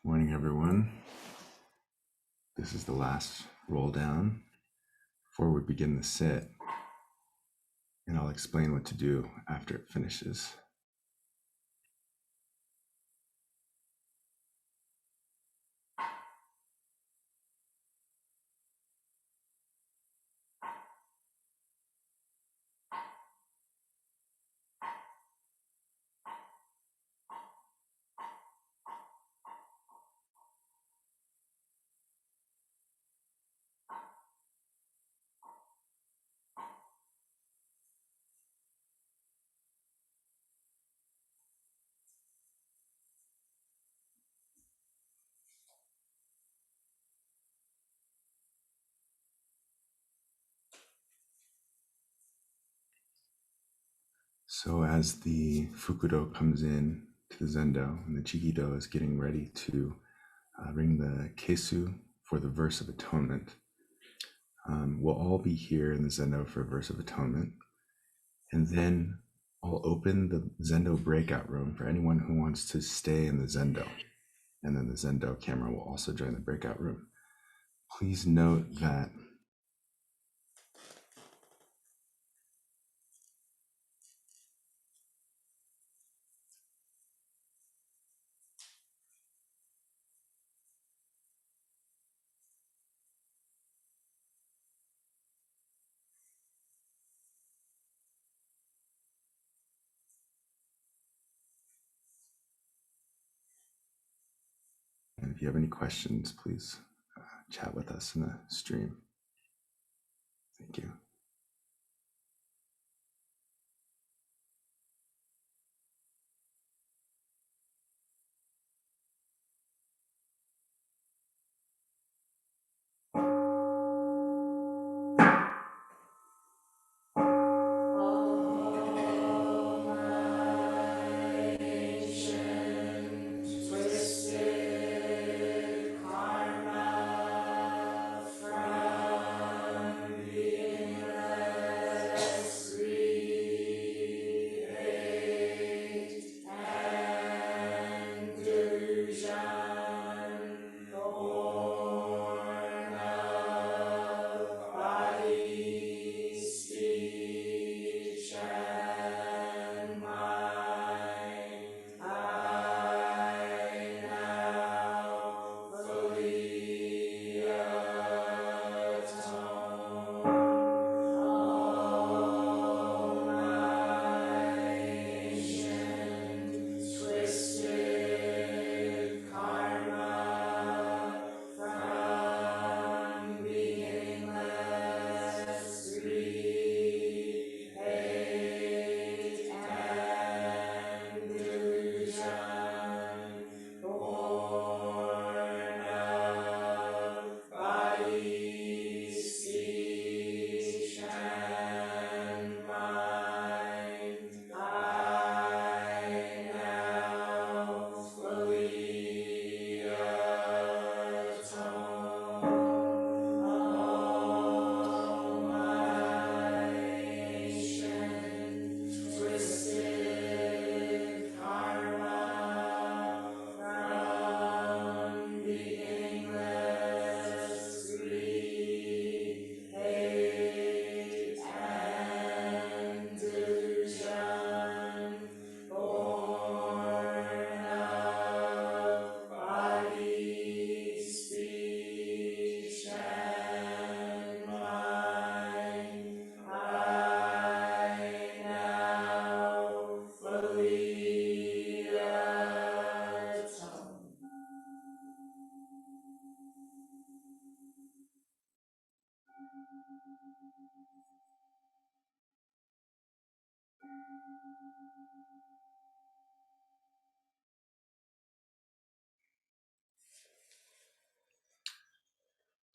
Morning, everyone. This is the last roll down before we begin the sit, and I'll explain what to do after it finishes. So as the Fukudo comes in to the Zendo and the Chikido is getting ready to ring the Kesu for the verse of atonement, we'll all be here in the Zendo for a verse of atonement. And then I'll open the Zendo breakout room for anyone who wants to stay in the Zendo. And then the Zendo camera will also join the breakout room. Please note that if you have any questions, please chat with us in the stream. Thank you.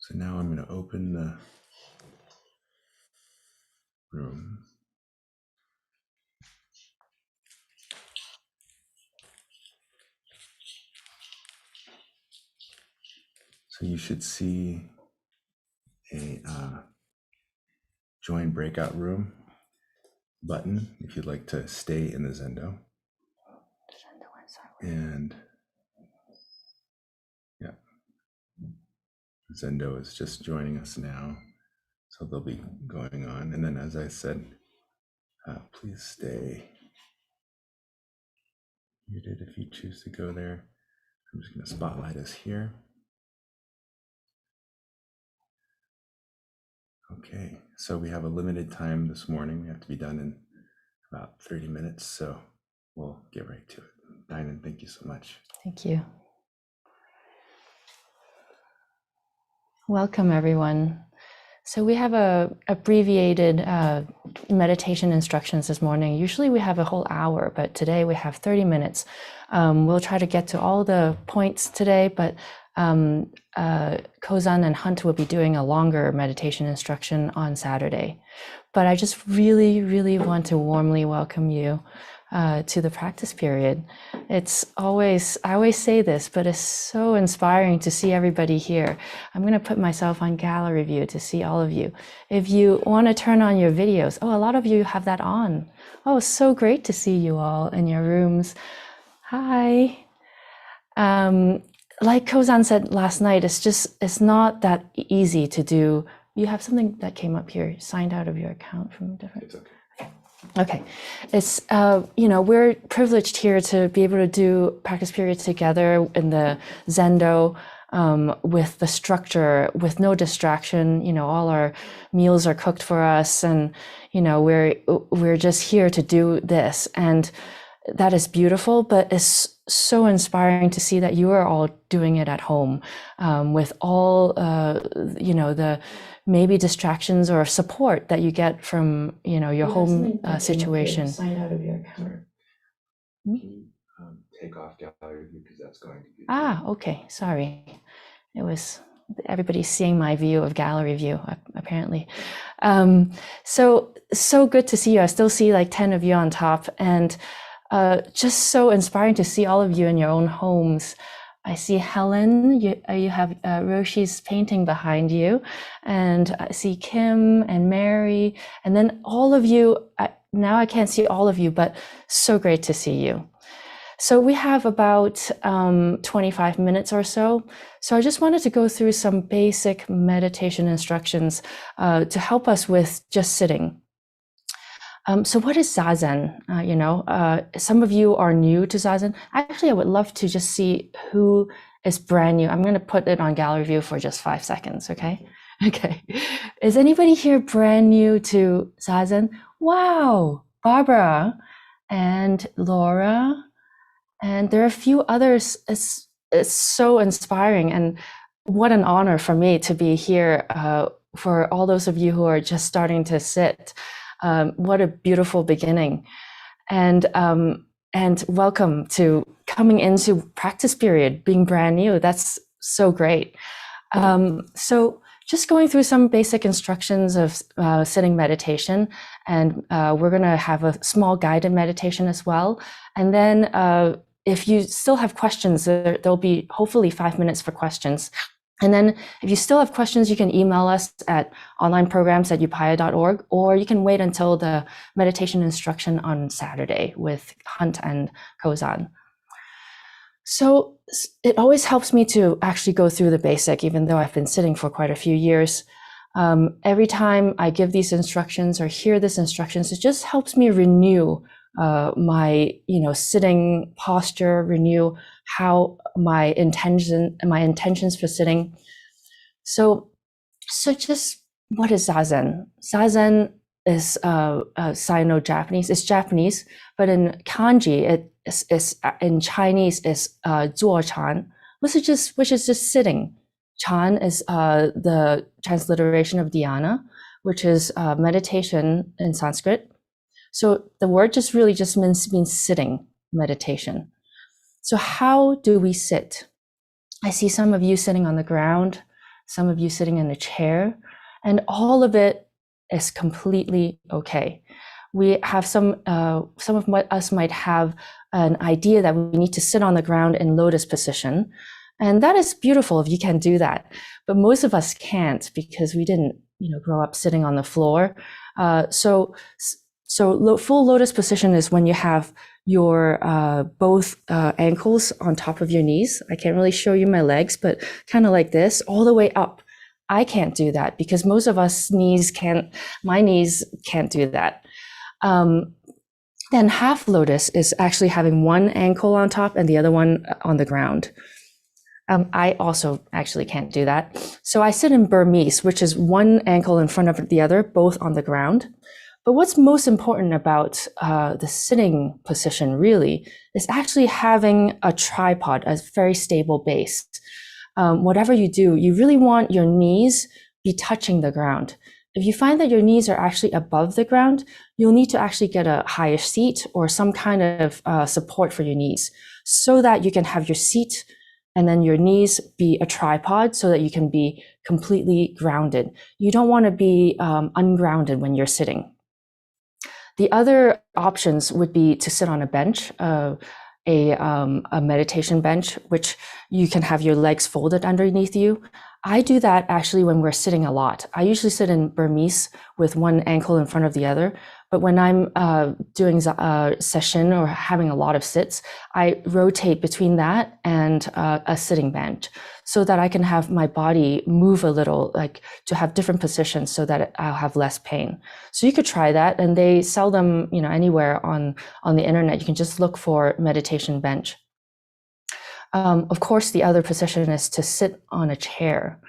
So now I'm going to open the room. So you should see a join breakout room button if you'd like to stay in the Zendo. And Zendo is just joining us now, so they'll be going on. And then, as I said, please stay muted if you choose to go there. I'm just going to spotlight us here. Okay, so we have a limited time this morning. We have to be done in about 30 minutes, so we'll get right to it. Dainin, thank you so much. Thank you. Welcome, everyone. So we have a abbreviated meditation instructions this morning. Usually we have a whole hour, but today we have 30 minutes. We'll try to get to all the points today, but Kozan and Hunt will be doing a longer meditation instruction on Saturday. But I just really, really want to warmly welcome you to the practice period. I always say this, but it's so inspiring to see everybody here. I'm going to put myself on gallery view to see all of you. If you want to turn on your videos, a lot of you have that on. Oh, so great to see you all in your rooms. Hi. Like Kozan said last night, it's not that easy to do. You have something that came up here, signed out of your account from different. It's okay. Okay, it's we're privileged here to be able to do practice periods together in the Zendo with the structure, with no distraction. All our meals are cooked for us, and we're just here to do this, and that is beautiful. But it's so inspiring to see that you are all doing it at home with all the maybe distractions or support that you get from your home situation. Sign out of your account. Can you take off gallery view, because that's going to be okay, sorry. It was everybody's seeing my view of gallery view apparently. So good to see you. I still see like 10 of you on top, and just so inspiring to see all of you in your own homes. I see Helen, you have Roshi's painting behind you, and I see Kim and Mary, and then all of you. Now I can't see all of you, but so great to see you. So we have about 25 minutes or so. So I just wanted to go through some basic meditation instructions to help us with just sitting. So what is Zazen? Some of you are new to Zazen. Actually, I would love to just see who is brand new. I'm going to put it on gallery view for just 5 seconds, okay? Okay. Is anybody here brand new to Zazen? Wow, Barbara and Laura. And there are a few others. It's so inspiring, and what an honor for me to be here for all those of you who are just starting to sit. What a beautiful beginning, and welcome to coming into practice period, being brand new. That's so great. So just going through some basic instructions of sitting meditation, and we're going to have a small guided meditation as well. And then if you still have questions, there'll be hopefully 5 minutes for questions. And then if you still have questions, you can email us at onlineprograms@upaya.org, or you can wait until the meditation instruction on Saturday with Hunt and Kozan. So it always helps me to actually go through the basic, even though I've been sitting for quite a few years. Every time I give these instructions or hear these instructions, it just helps me renew my sitting posture, renew how my intentions for sitting. So just what is Zazen? Zazen is Sino-Japanese. It's Japanese, but in kanji, it is in Chinese is 坐禅, which is just sitting. Chan is the transliteration of dhyana, which is meditation in Sanskrit. So the word just means sitting, meditation. So how do we sit? I see some of you sitting on the ground, some of you sitting in a chair, and all of it is completely okay. We have some of us might have an idea that we need to sit on the ground in lotus position. And that is beautiful if you can do that. But most of us can't, because we didn't grow up sitting on the floor. So So full lotus position is when you have your both ankles on top of your knees. I can't really show you my legs, but kind of like this, all the way up. I can't do that because most of us my knees can't do that. Then half lotus is actually having one ankle on top and the other one on the ground. I also actually can't do that. So I sit in Burmese, which is one ankle in front of the other, both on the ground. But what's most important about the sitting position really is actually having a tripod, a very stable base. Whatever you do, you really want your knees be touching the ground. If you find that your knees are actually above the ground, you'll need to actually get a higher seat or some kind of support for your knees so that you can have your seat and then your knees be a tripod so that you can be completely grounded. You don't want to be ungrounded when you're sitting. The other options would be to sit on a bench, a meditation bench, which you can have your legs folded underneath you. I do that actually when we're sitting a lot. I usually sit in Burmese with one ankle in front of the other. But when I'm doing a session or having a lot of sits, I rotate between that and a sitting bench so that I can have my body move a little, like to have different positions so that I'll have less pain. So you could try that, and they sell them, anywhere on the internet. You can just look for meditation bench. Of course, the other position is to sit on a chair.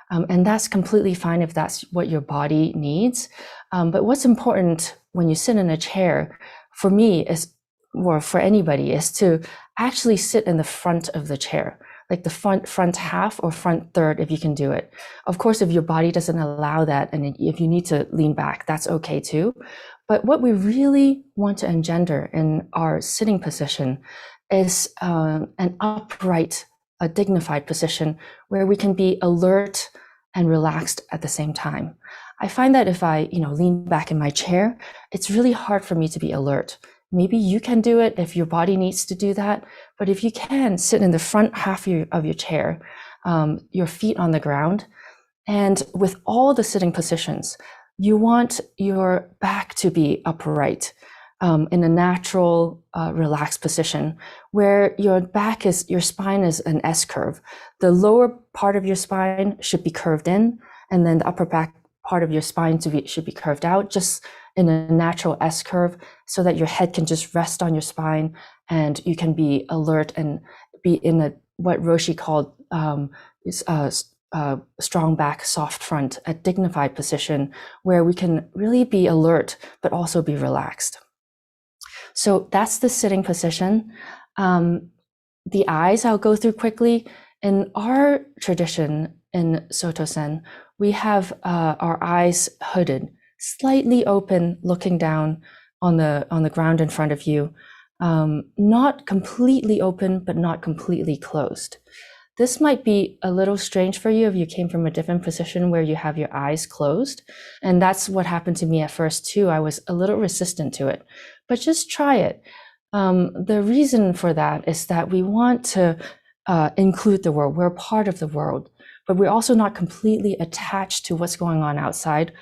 And that's completely fine if that's what your body needs. But what's important when you sit in a chair, for me or for anybody, is to actually sit in the front of the chair, like the front half or front third, if you can do it. Of course, if your body doesn't allow that, and if you need to lean back, that's okay too. But what we really want to engender in our sitting position is an upright, a dignified position where we can be alert and relaxed at the same time. I find that if I, lean back in my chair, it's really hard for me to be alert. Maybe you can do it if your body needs to do that. But if you can, sit in the front half of your chair, your feet on the ground, and with all the sitting positions, you want your back to be upright, in a natural, relaxed position where your spine is an S curve. The lower part of your spine should be curved in, and then the upper back part of your spine should be curved out, just in a natural S curve, so that your head can just rest on your spine and you can be alert and be in what Roshi called strong back, soft front, a dignified position where we can really be alert but also be relaxed. So that's the sitting position. The eyes, I'll go through quickly. In our tradition in Soto-sen, we have our eyes hooded, slightly open, looking down on the ground in front of you. Not completely open, but not completely closed. This might be a little strange for you if you came from a different position where you have your eyes closed. And that's what happened to me at first too. I was a little resistant to it, but just try it. The reason for that is that we want to include the world. We're a part of the world, but we're also not completely attached to what's going on outside.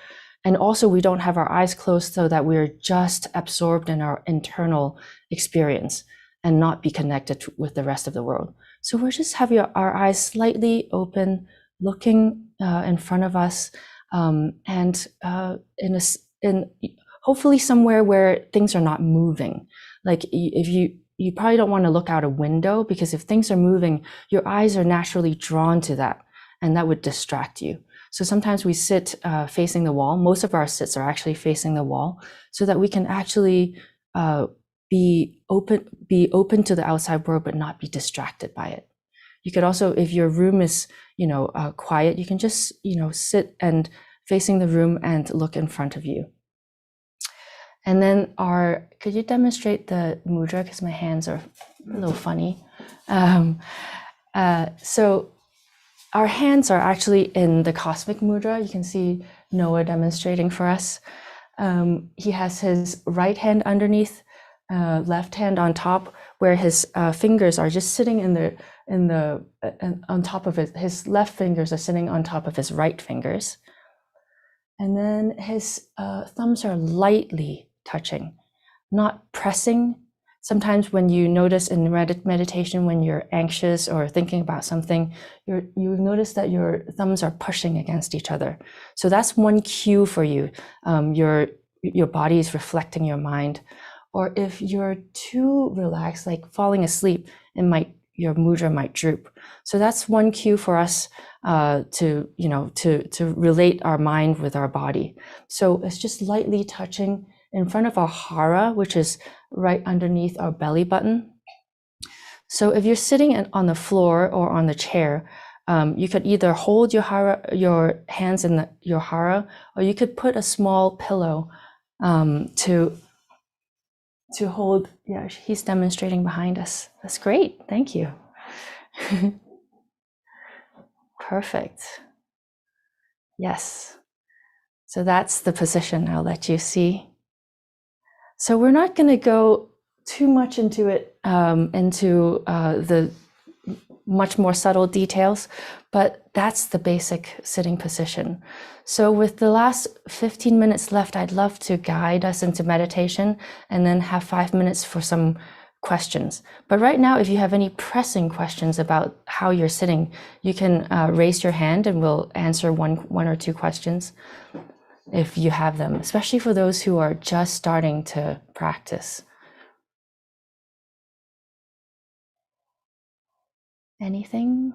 And also we don't have our eyes closed so that we're just absorbed in our internal experience and not be connected with the rest of the world. So we're just having our eyes slightly open, looking in front of us, and in hopefully somewhere where things are not moving. Like if you probably don't want to look out a window, because if things are moving, your eyes are naturally drawn to that, and that would distract you. So sometimes we sit facing the wall. Most of our sits are actually facing the wall, so that we can actually be open to the outside world, but not be distracted by it. You could also, if your room is, quiet, you can just, sit and facing the room and look in front of you. And then could you demonstrate the mudra? Because my hands are a little funny. So our hands are actually in the Cosmic Mudra. You can see Noah demonstrating for us. He has his right hand underneath, left hand on top, where his fingers are just sitting on top of his left fingers are sitting on top of his right fingers. And then his thumbs are lightly touching, not pressing. Sometimes when you notice in meditation, when you're anxious or thinking about something, you notice that your thumbs are pushing against each other. So that's one cue for you. Your body is reflecting your mind. Or if you're too relaxed, like falling asleep, your mudra might droop. So that's one cue for us to relate our mind with our body. So it's just lightly touching in front of our hara, which is right underneath our belly button. So if you're sitting on the floor or on the chair, you could either hold your hands in your hara, or you could put a small pillow to hold. Yeah, he's demonstrating behind us. That's great. Thank you. Perfect. Yes. So that's the position I'll let you see. So we're not going to go too much into it, the much more subtle details, but that's the basic sitting position. So with the last 15 minutes left, I'd love to guide us into meditation and then have 5 minutes for some questions. But right now, if you have any pressing questions about how you're sitting, you can raise your hand and we'll answer one or two questions if you have them, especially for those who are just starting to practice. Anything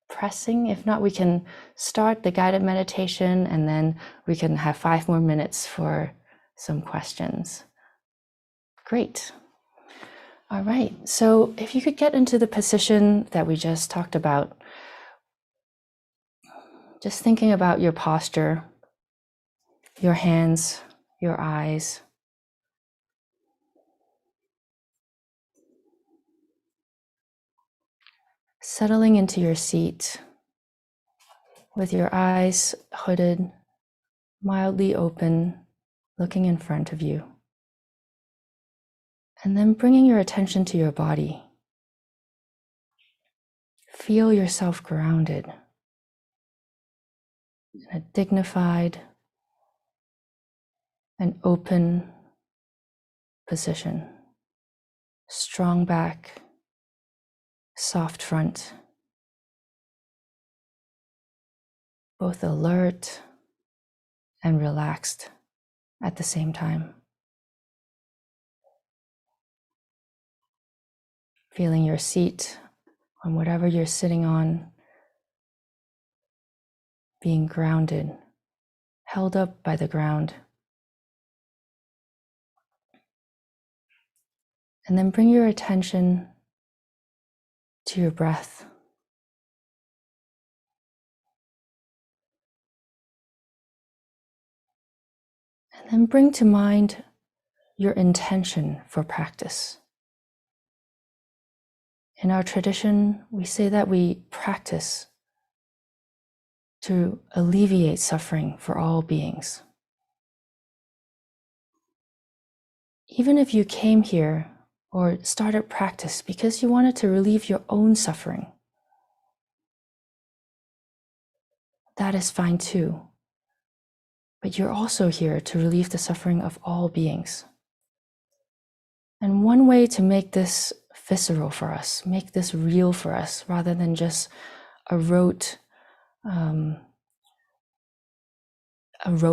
pressing? If not, we can start the guided meditation and then we can have 5 more minutes for some questions. Great. All right. So if you could get into the position that we just talked about, just thinking about your posture, your hands, your eyes. Settling into your seat with your eyes hooded, mildly open, looking in front of you. And then bringing your attention to your body. Feel yourself grounded in a dignified and open position. Strong back, soft front, both alert and relaxed at the same time. Feeling your seat on whatever you're sitting on, being grounded, held up by the ground. And then bring your attention to your breath. And then bring to mind your intention for practice. In our tradition, we say that we practice to alleviate suffering for all beings. Even if you came here or started practice because you wanted to relieve your own suffering, that is fine too. But you're also here to relieve the suffering of all beings. And one way to make this visceral for us, make this real for us, rather than just a rote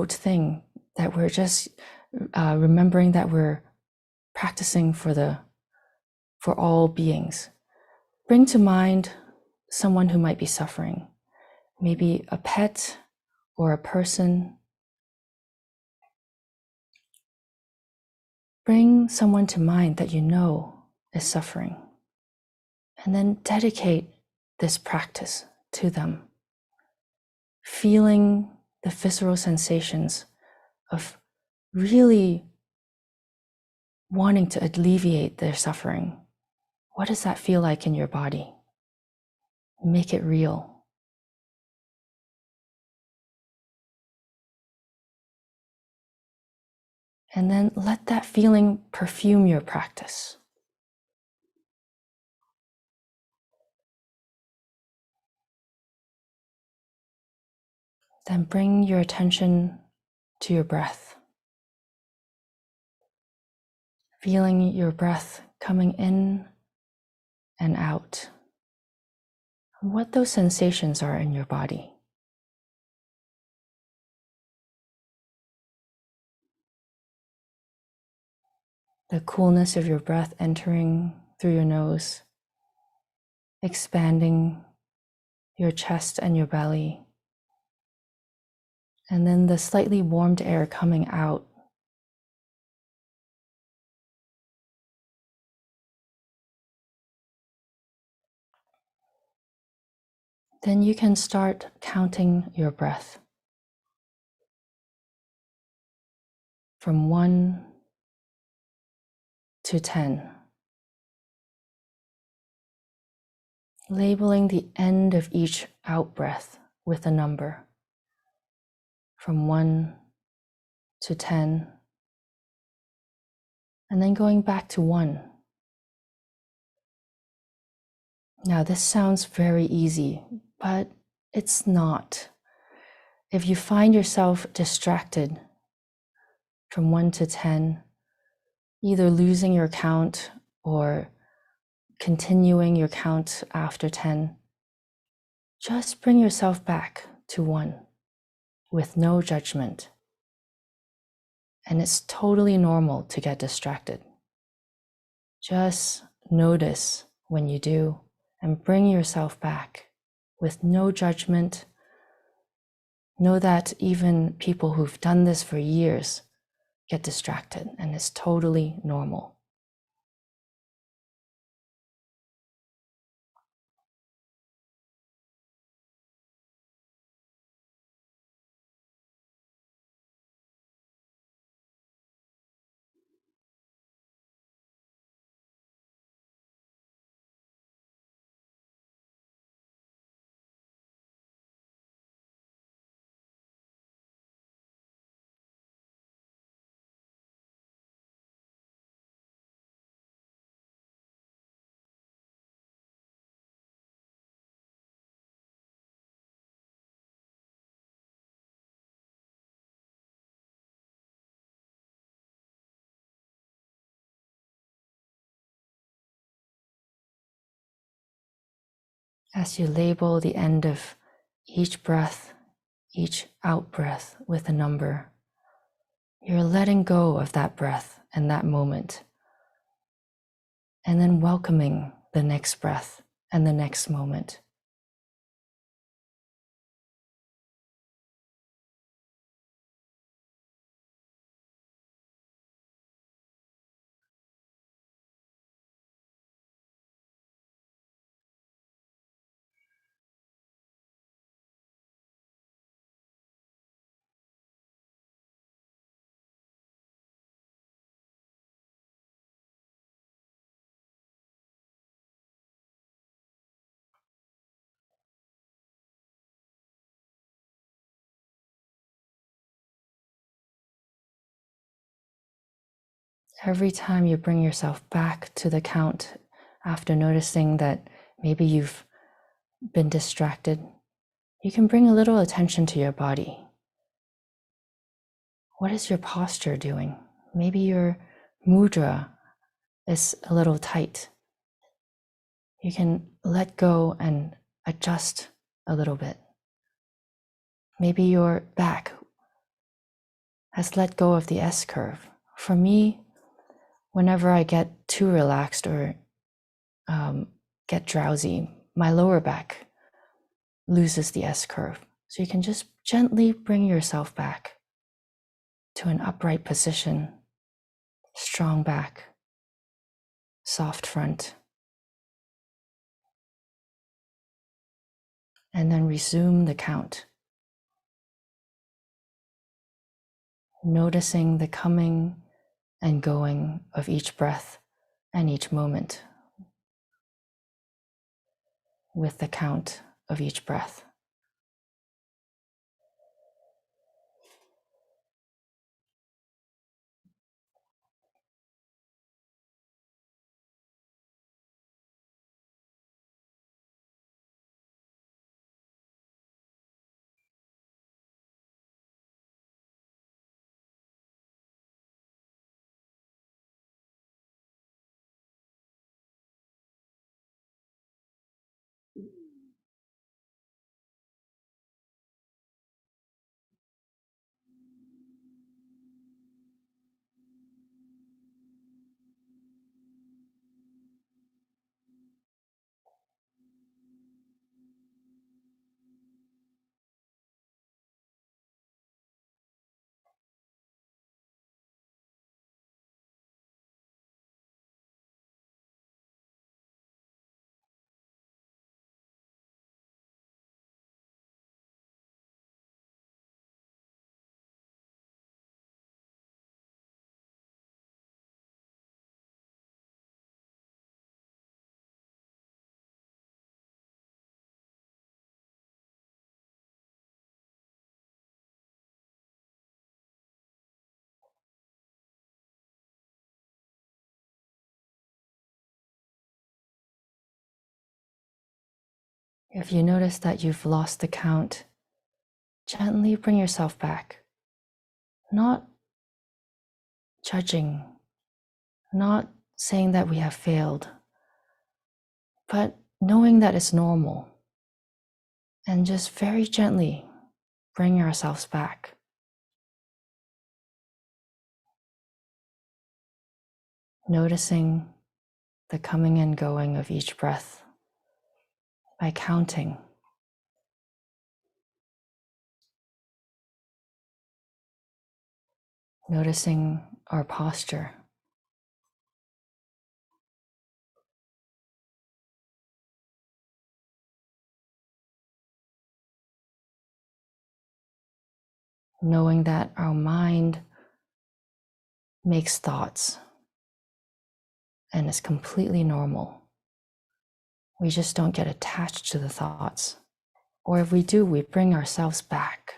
thing that we're just remembering that we're practicing for all beings. Bring to mind someone who might be suffering, maybe a pet or a person. Bring someone to mind that you know is suffering, and then dedicate this practice to them, feeling the visceral sensations of really wanting to alleviate their suffering. What does that feel like in your body? Make it real. And then let that feeling perfume your practice. Then bring your attention to your breath. feeling your breath coming in and out, and what those sensations are in your body. The coolness of your breath entering through your nose, expanding your chest and your belly, and then the slightly warmed air coming out. Then you can start counting your breath from 1 to 10, labeling the end of each out breath with a number from 1 to 10, and then going back to 1. Now, this sounds very easy, but it's not. If you find yourself distracted from 1 to 10, either losing your count or continuing your count after 10, just bring yourself back to 1 with no judgment. And it's totally normal to get distracted. Just notice when you do and bring yourself back with no judgment. Know that even people who've done this for years get distracted, and it's totally normal. As you label the end of each breath, each out breath with a number, you're letting go of that breath and that moment, and then welcoming the next breath and the next moment. Every time you bring yourself back to the count after noticing that maybe you've been distracted, you can bring a little attention to your body. What is your posture doing? Maybe your mudra is a little tight. You can let go and adjust a little bit. Maybe your back has let go of the S curve. For me, whenever I get too relaxed or get drowsy, my lower back loses the S curve. So you can just gently bring yourself back to an upright position, strong back, soft front, and then resume the count. Noticing the coming and going of each breath and each moment with the count of each breath. If you notice that you've lost the count, gently bring yourself back, not judging, not saying that we have failed, but knowing that it's normal, and just very gently bring ourselves back. Noticing the coming and going of each breath by counting. Noticing our posture. Knowing that our mind makes thoughts and it's completely normal. We just don't get attached to the thoughts. Or if we do, we bring ourselves back.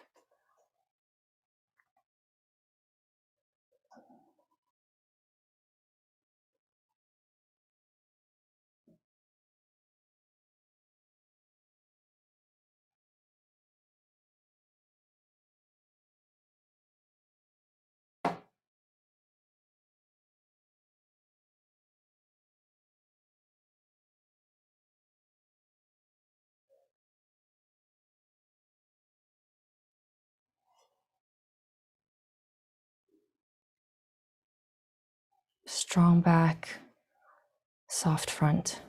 Strong back, soft front.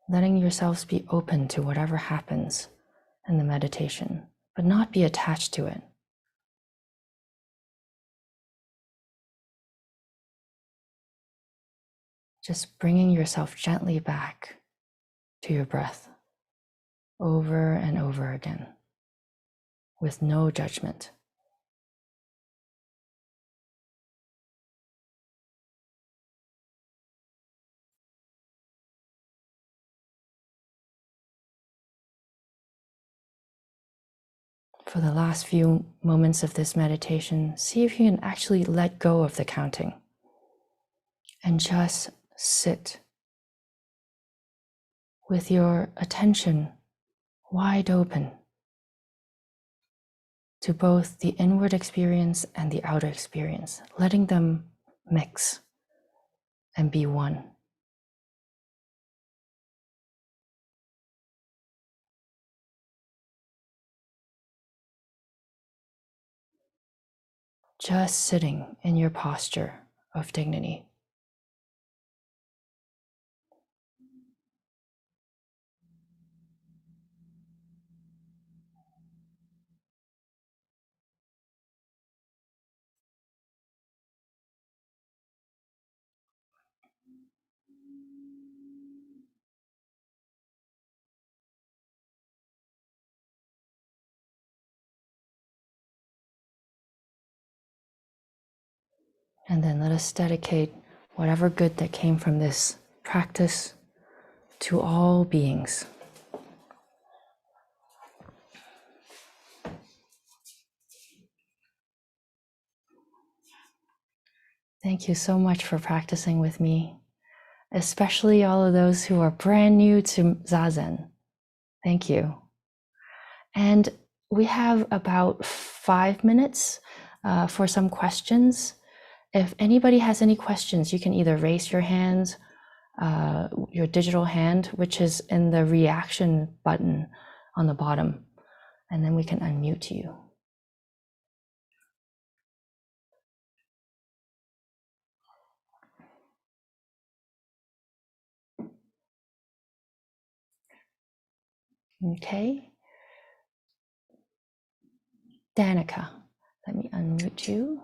Letting yourselves be open to whatever happens in the meditation, but not be attached to it. Just bringing yourself gently back to your breath over and over again with no judgment. For the last few moments of this meditation, see if you can actually let go of the counting and just sit with your attention wide open to both the inward experience and the outer experience, letting them mix and be one. Just sitting in your posture of dignity. And then let us dedicate whatever good that came from this practice to all beings. Thank you so much for practicing with me, especially all of those who are brand new to Zazen. Thank you. And we have about 5 minutes for some questions. If anybody has any questions, you can either raise your hands, your digital hand, which is in the reaction button on the bottom, and then we can unmute you. Okay. Danica, let me unmute you.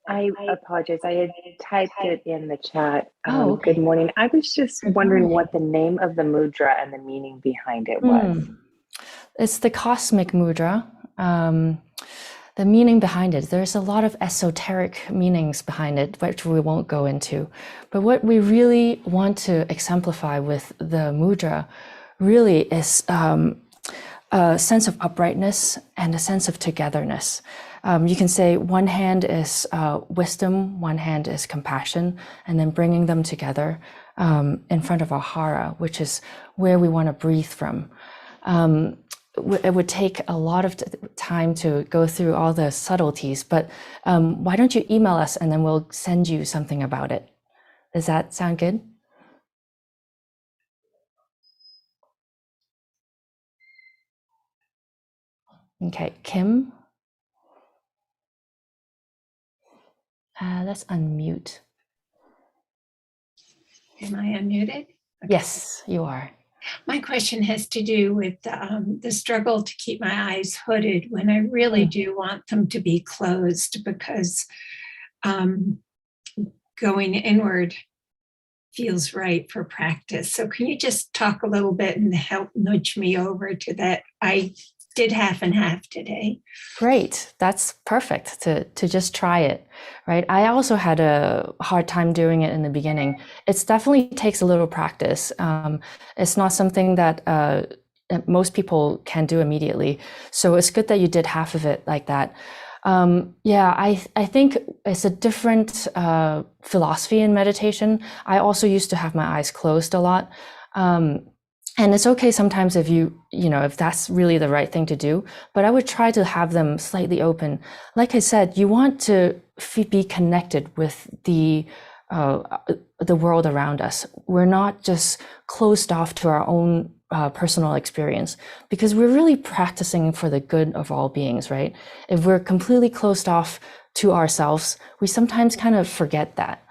I apologize. I had typed it in the chat. Okay. Good morning. I was just wondering what the name of the mudra and the meaning behind it was. It's the Cosmic Mudra. The meaning behind it, there's a lot of esoteric meanings behind it, which we won't go into. But what we really want to exemplify with the mudra really is a sense of uprightness and a sense of togetherness. You can say one hand is wisdom, one hand is compassion, and then bringing them together in front of our hara, which is where we want to breathe from. It would take a lot of time to go through all the subtleties, but why don't you email us and then we'll send you something about it. Does that sound good? Okay, Kim, let's unmute. Am I unmuted? Okay. Yes, you are. My question has to do with the struggle to keep my eyes hooded when I really do want them to be closed, because going inward feels right for practice. So can you just talk a little bit and help nudge me over to that? I did half and half today. Great. That's perfect to just try it, right? I also had a hard time doing it in the beginning. It definitely takes a little practice. It's not something that most people can do immediately. So it's good that you did half of it like that. I think it's a different philosophy in meditation. I also used to have my eyes closed a lot. And it's okay sometimes if if that's really the right thing to do, but I would try to have them slightly open. Like I said, you want to be connected with the world around us. We're not just closed off to our own personal experience, because we're really practicing for the good of all beings, right? If we're completely closed off to ourselves, we sometimes kind of forget that.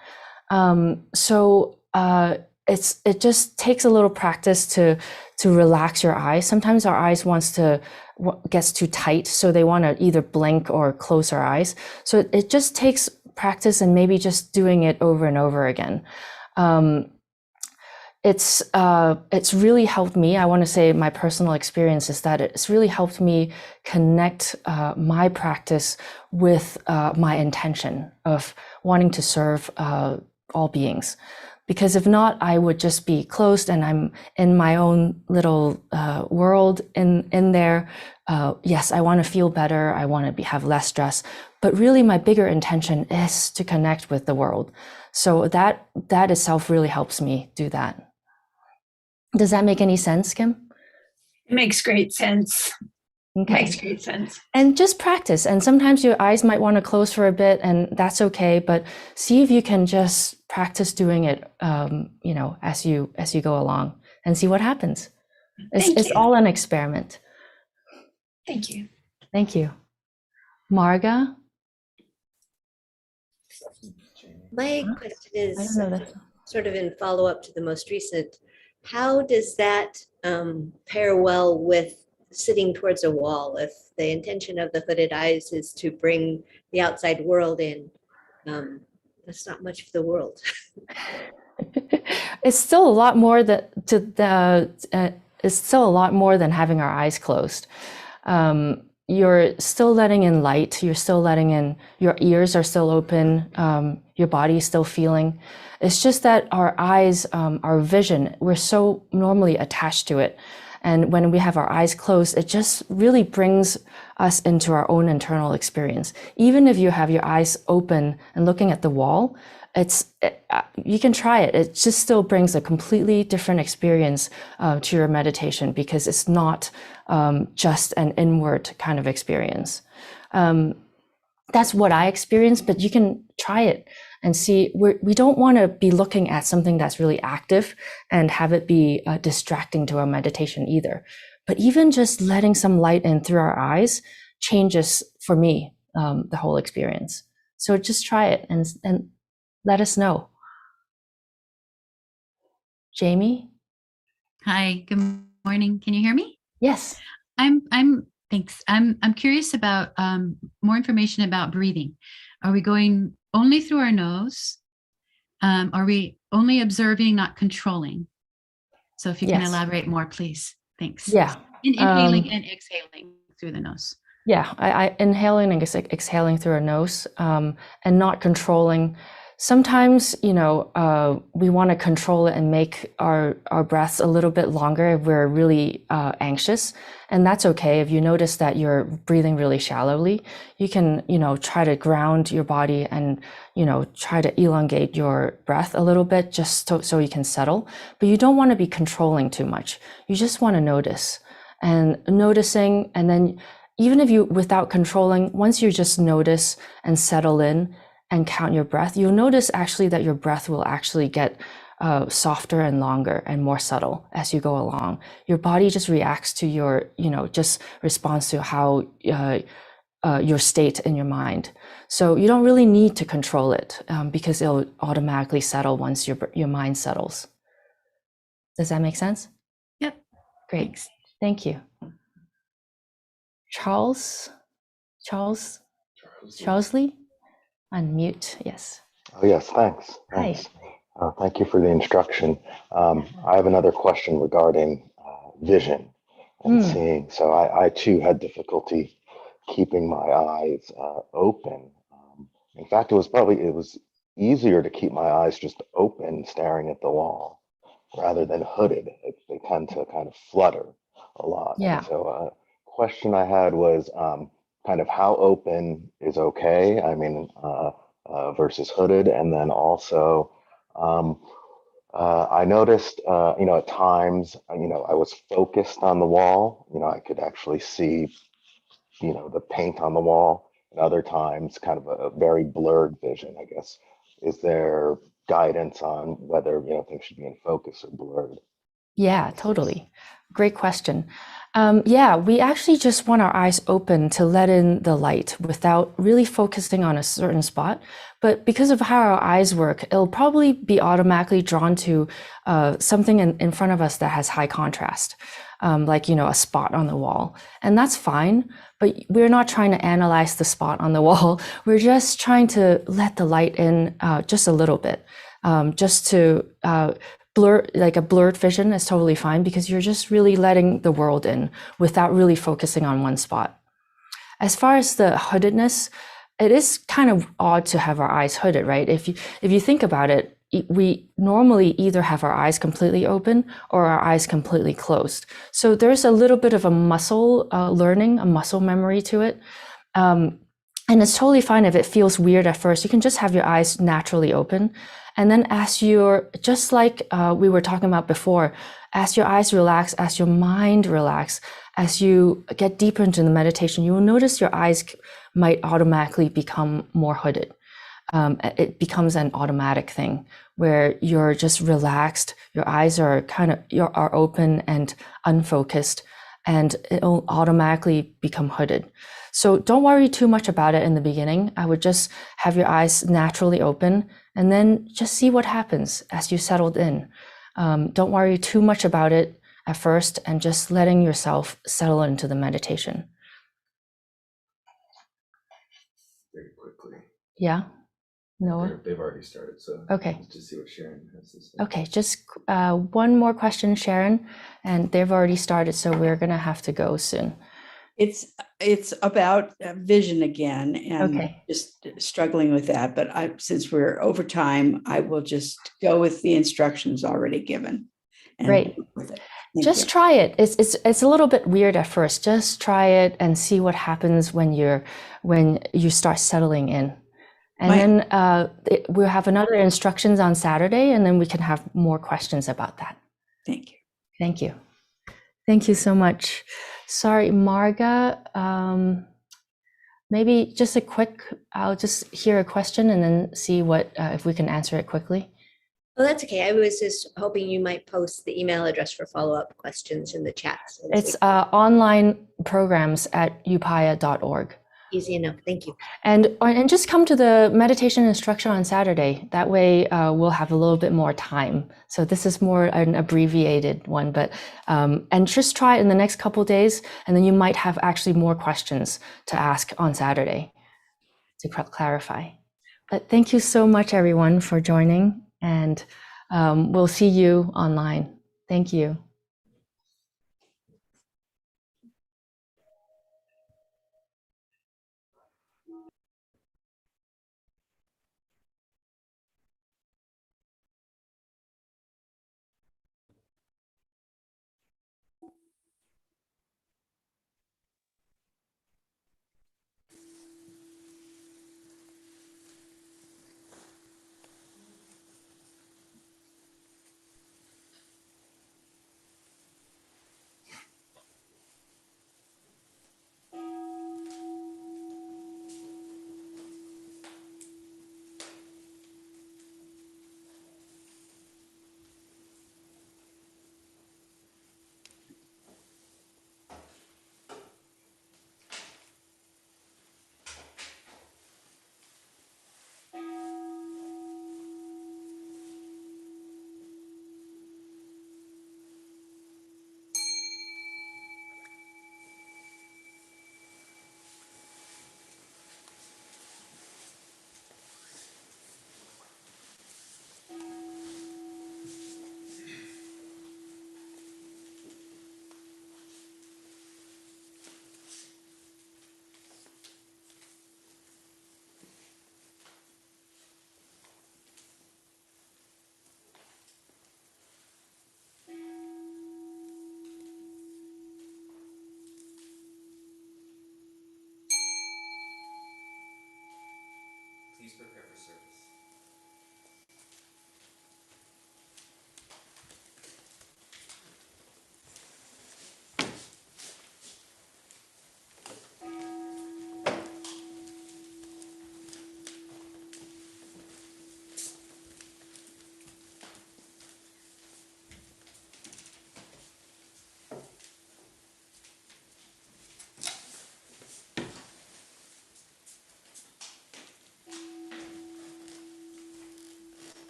It just takes a little practice to relax your eyes. Sometimes our eyes gets too tight, so they want to either blink or close our eyes. So it just takes practice and maybe just doing it over and over again. It's really helped me. I want to say my personal experience is that it's really helped me connect my practice with my intention of wanting to serve all beings. Because if not, I would just be closed and I'm in my own little world in there. Yes, I want to feel better. I want to have less stress. But really my bigger intention is to connect with the world. So that itself really helps me do that. Does that make any sense, Kim? It makes great sense. Okay. Makes great sense. And just practice. And sometimes your eyes might want to close for a bit, and that's okay. But see if you can just practice doing it, as you go along, and see what happens. It's all an experiment. Thank you. Thank you, Marga. My question is sort of in follow up to the most recent. How does that pair well with sitting towards a wall? If the intention of the hooded eyes is to bring the outside world in, that's not much of the world. It's still a lot more it's still a lot more than having our eyes closed. You're still letting in light. You're still letting in. Your ears are still open. Your body is still feeling. It's just that our eyes, our vision, we're so normally attached to it. And when we have our eyes closed, it just really brings us into our own internal experience. Even if you have your eyes open and looking at the wall, you can try it. It just still brings a completely different experience to your meditation, because it's not just an inward kind of experience. That's what I experienced, but you can try it and see. We don't want to be looking at something that's really active and have it be distracting to our meditation either. But even just letting some light in through our eyes changes, for me, the whole experience. So just try it and let us know. Jamie? Hi, good morning. Can you hear me? Yes. Thanks. I'm curious about more information about breathing. Are we going only through our nose? Are we only observing, not controlling? So if you can elaborate more, please. Thanks. Yeah. Inhaling and exhaling through the nose. Yeah, I inhaling and exhaling through our nose, and not controlling. sometimes, we want to control it and make our breaths a little bit longer if we're really anxious. And that's okay. If you notice that you're breathing really shallowly, you can, try to ground your body and, try to elongate your breath a little bit just so you can settle. But you don't want to be controlling too much. You just want to notice and noticing. And then even if you, without controlling, once you just notice and settle in and count your breath, you'll notice actually that your breath will actually get softer and longer and more subtle as you go along. Your body just reacts to your, just responds to how your state in your mind. So you don't really need to control it because it'll automatically settle once your mind settles. Does that make sense? Yep. Great. Thanks. Thank you. Charles Lee? Unmute, yes. Oh, yes, thanks. Thanks. Thank you for the instruction. I have another question regarding vision and seeing. So I too had difficulty keeping my eyes open. In fact, it was easier to keep my eyes just open, staring at the wall, rather than hooded. They tend to kind of flutter a lot. Yeah. And so question I had was kind of how open is okay? I mean, versus hooded. And then also, I noticed, at times, I was focused on the wall. I could actually see, the paint on the wall. And other times, kind of a very blurred vision, I guess. Is there guidance on whether, things should be in focus or blurred? Yeah, totally. Great question. Yeah, we actually just want our eyes open to let in the light without really focusing on a certain spot. But because of how our eyes work, it'll probably be automatically drawn to something in front of us that has high contrast, like, a spot on the wall. And that's fine, but we're not trying to analyze the spot on the wall. We're just trying to let the light in just a little bit, just to like a blurred vision is totally fine because you're just really letting the world in without really focusing on one spot. As far as the hoodedness, it is kind of odd to have our eyes hooded, right? If you think about it, we normally either have our eyes completely open or our eyes completely closed. So there's a little bit of a muscle learning, a muscle memory to it. And it's totally fine if it feels weird at first. You can just have your eyes naturally open. And then as just like we were talking about before, as your eyes relax, as your mind relax, as you get deeper into the meditation, you will notice your eyes might automatically become more hooded. It becomes an automatic thing where you're just relaxed. Your eyes are are open and unfocused, and it'll automatically become hooded. So don't worry too much about it in the beginning. I would just have your eyes naturally open and then just see what happens as you settled in. Don't worry too much about it at first and just letting yourself settle into the meditation. Very quickly. Yeah? Noah? They've already started, so okay. Let's just see what Sharon has to say. Okay, just one more question, Sharon, and they've already started, so we're gonna have to go soon. It's about vision again, and just struggling with that. But since we're over time, I will just go with the instructions already given. Great. With it. Just try it. It's a little bit weird at first. Just try it and see what happens when you start settling in. And then we'll have another instructions on Saturday, and then we can have more questions about that. Thank you. Thank you. Thank you so much. Sorry, Marga, maybe just a quick, I'll just hear a question and then see if we can answer it quickly. Oh, that's okay. I was just hoping you might post the email address for follow-up questions in the chat. So it's online programs at upaya.org. Easy enough. Thank you. And just come to the meditation instruction on Saturday. That way we'll have a little bit more time. So this is more an abbreviated one, but and just try it in the next couple of days, and then you might have actually more questions to ask on Saturday to clarify. But thank you so much, everyone, for joining, and we'll see you online. Thank you. Please prepare for service.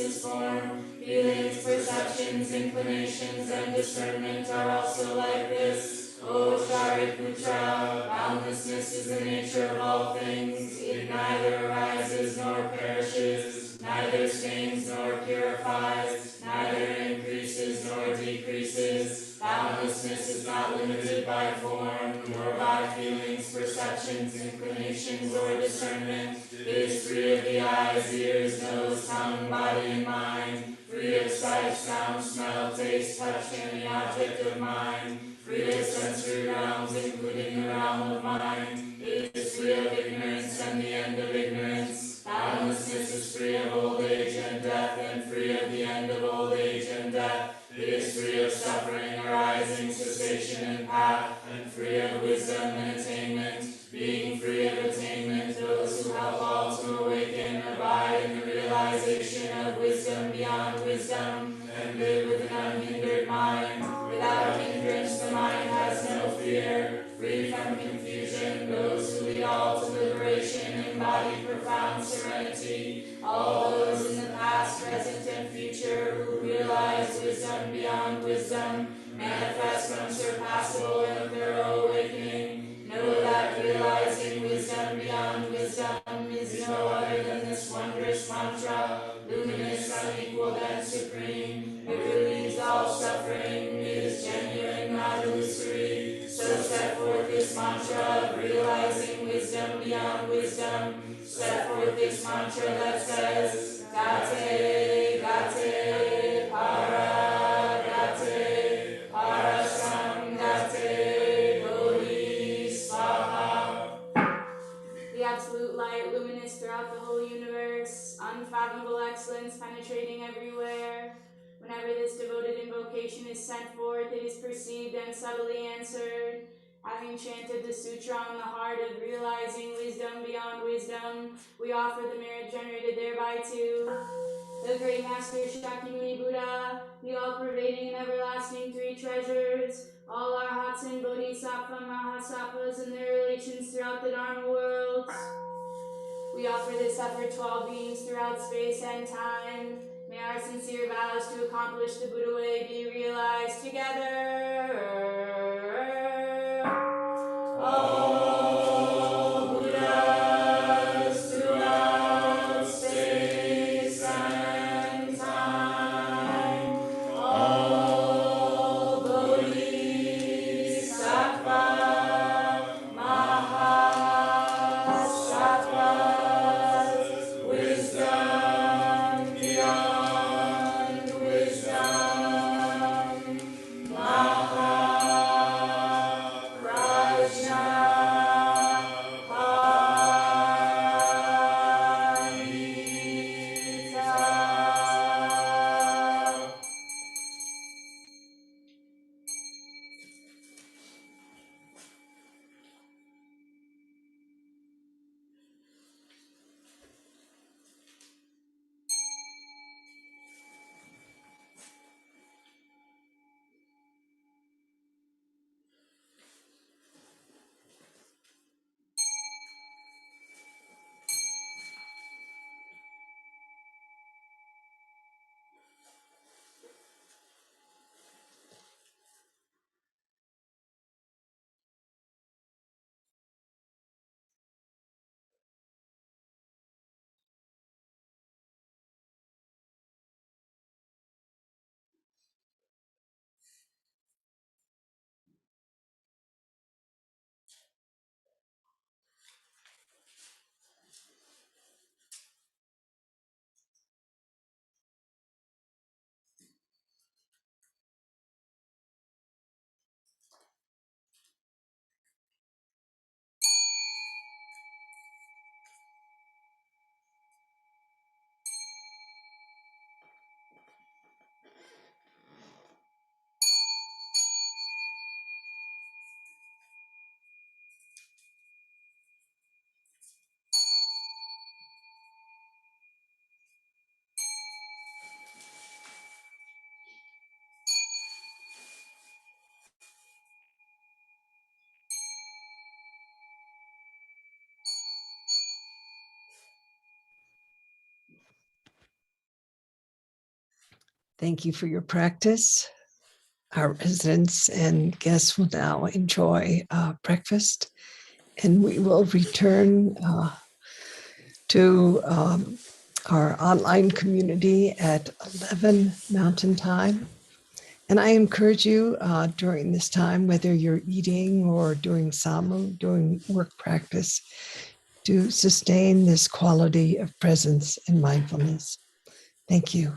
is form. Feelings, perceptions, inclinations, and discernment are also like this. O Shariputra, boundlessness is the nature of all things. It neither arises nor perishes, neither stains nor purifies, neither increases nor decreases. Boundlessness is not limited by form, nor by feelings, perceptions, inclinations, or discernment. It is free of the eyes, ears, nose, tongue, body, and mind, free of sight, sound, smell, taste, touch, and any object of mind, free of sensory realms, including the realm of mind. It is free of ignorance and the end of ignorance. Boundlessness is free of old age and death, and free of the end of old age and death. It is free of suffering, arising, cessation, and path, and free of wisdom and attainment. Being free of attainment, those who help all to awaken abide in the realization of wisdom beyond wisdom, and live with an unhindered mind. Without hindrance, the mind has no fear. Free from confusion, those who lead all to liberation embody profound serenity. All those in the past, present, and future who realize wisdom beyond wisdom manifest unsurpassable and thorough awakening. Know that realizing wisdom beyond wisdom is no other than this wondrous mantra, luminous, unequaled, and supreme. It relieves all suffering, it is genuine, not illusory. So set forth this mantra of realizing wisdom beyond wisdom. Set forth this mantra that says, Gate, Gate, Para, Gate, Parasam, Gate, Bodhi, Swaha. The absolute light, luminous throughout the whole universe, unfathomable excellence penetrating everywhere. Whenever this devoted invocation is sent forth, it is perceived and subtly answered. Having chanted the sutra on the heart of realizing wisdom beyond wisdom, we offer the merit generated thereby to the great master Shakyamuni Buddha, the all-pervading and everlasting three treasures, all our arhats and bodhisattva mahasattvas and their relations throughout the Dharma worlds. We offer this effort to all beings throughout space and time. May our sincere vows to accomplish the Buddha way be realized together. All Buddhas throughout space and time. All bodhisattva mahasattvas, wisdom beyond wisdom, Maha Thank you for your practice. Our residents and guests will now enjoy breakfast, and we will return to our online community at 11 Mountain Time. And I encourage you during this time, whether you're eating or doing samu, doing work practice, to sustain this quality of presence and mindfulness. Thank you.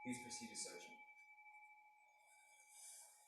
Please proceed to searching.